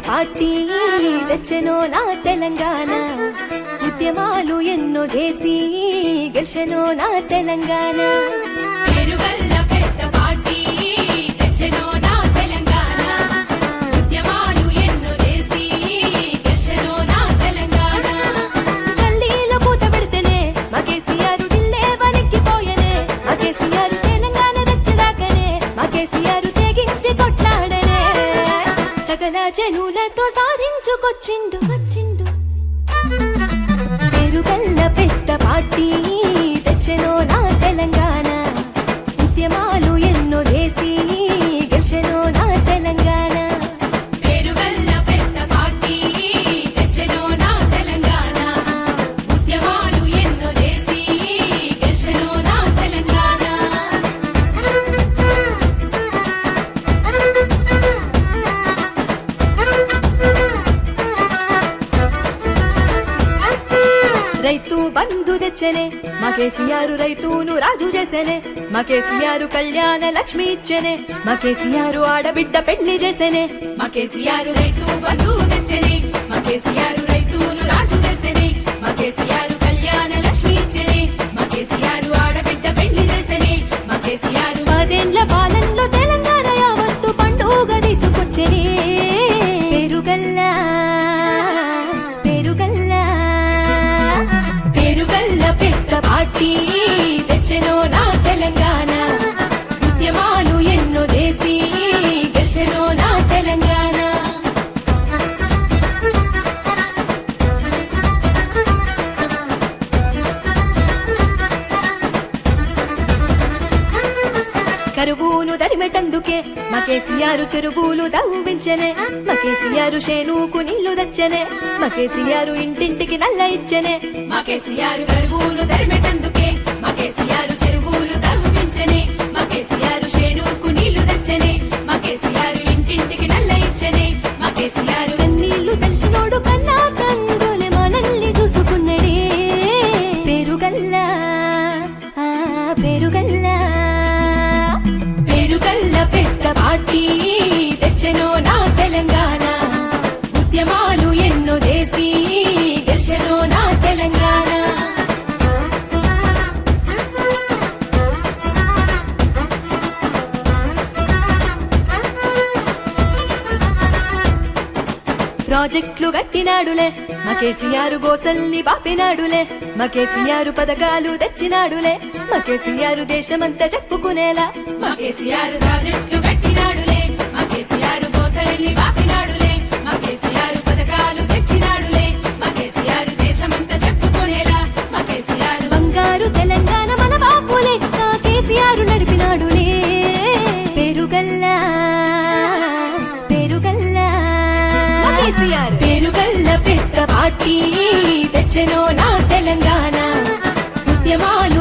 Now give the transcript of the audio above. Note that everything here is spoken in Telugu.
పార్టీ తెచ్చెనో నా తెలంగాణ ఉద్యమాలు ఎన్నో చేసి గెలిచెనో నా తెలంగాణ పేరుగల్ల పెద్ద పార్టీ తెచ్చెనో నా తెలంగాణ ఉద్యమాలు ఎన్నో చేసి గెలిచెనో నా తెలంగాణ గల్లీలో పూత పెడితేనే మా కేసీఆర్ ఢిల్లీ వణికిపోయనే మా కేసీఆర్ తెలంగాణ తెచ్చదాకనే మా కేసీఆర్ తెగించి కొట్లాడనే సకల జనులతో సాధించుకొచ్చిండు వచ్చిండు పేరుగల్ల పెద్ద పార్టీ తెచ్చెనో నా తెలంగాణ ఉద్యమాలు ఎన్నో చేసి గెలిచెనో నా తెలంగాణ పేరుగల్ల పెద్ద పార్టీ తెచ్చెనో నా తెలంగాణ ఉద్యమాలు ఎన్నో చేసి గెలిచెనో నా తెలంగాణ రైతు బంధు తెచ్చనే మా కేసీఆర్ రైతును రాజు చేసనే మా కేసీఆర్ కళ్యాణ లక్ష్మి ఇచ్చనే మా కేసీఆర్ ఆడబిడ్డ పెళ్లి చేసనే మా కేసీఆర్ రైతు బంధు తెచ్చనే మా కేసీఆర్ రైతును రాజు చేసనే మా కేసీఆర్ కళ్యాణ లక్ష్మి ఇచ్చనే మా కేసీఆర్ ఆడబిడ్డ పెళ్లి చేసనే మా కేసీఆర్ 10 ఏళ్ల పాలనలో తెలంగాణ యావత్తు పండుగ తీసుకొచ్చనే పేరుగల్లా పేరుగల్లా పేరుగల్ల పెద్ద పార్టీ తెచ్చెనో నా తెలంగాణ ఉద్యమాలు ఎన్నో చేసి గెలిచెనో నా తెలంగాణ కరువును దరిమెటందుకే మా కేసీఆర్ చెరువులు తవ్వించనే మా కేసీఆర్ షేనుకు నీళ్లు తెచ్చనే మా కేసీఆర్ ఇంటింటికి నల్ల ఇచ్చనే మా కేసీఆర్ కరువులు దరిమెటందుకే మా కేసీఆర్ చెరువులు తవ్వించనే మా కేసీఆర్ షేనుకు నీళ్లు తెచ్చనే మా కేసీఆర్ ఇంటింటికి నల్ల ఇచ్చనే మా కేసీఆర్ కన్నీళ్లు తెలిసినోడు కన్నా తండ్రులే మనల్ని చూసుకున్నడే పేరుగల్లా పేరుగల్లా పేరుగల్ల పెద్ద పార్టీ తెచ్చెనో నా తెలంగాణ ఉద్యమాలు ఎన్నో చేసి గెలిచెనో నా తెలంగాణ ప్రాజెక్టులు కట్టినాడులే మా కేసీఆర్ గోసల్ని బాపినాడులే మా కేసీఆర్ పథకాలు తెచ్చినాడులే మా కేసీఆర్ దేశమంతా చెప్పుకునేలా మా కేసీఆర్ ప్రాజెక్టులు కట్టినాడులే మా కేసీఆర్ గోసల్ని బాపినాడులే మా కేసీఆర్ పథకాలు తెచ్చినాడులే మా కేసీఆర్ దేశమంతా చెప్పుకునేలా మా కేసీఆర్ బంగారు తెలంగాణ మన బాపు లెక్క కేసీఆర్ నడిపినాడులే పేరుగల్లా పేరుగల్లా మా కేసీఆర్ పేరుగల్ల పెద్ద పార్టీ తెచ్చెనో నా తెలంగాణ ఉద్యమాలు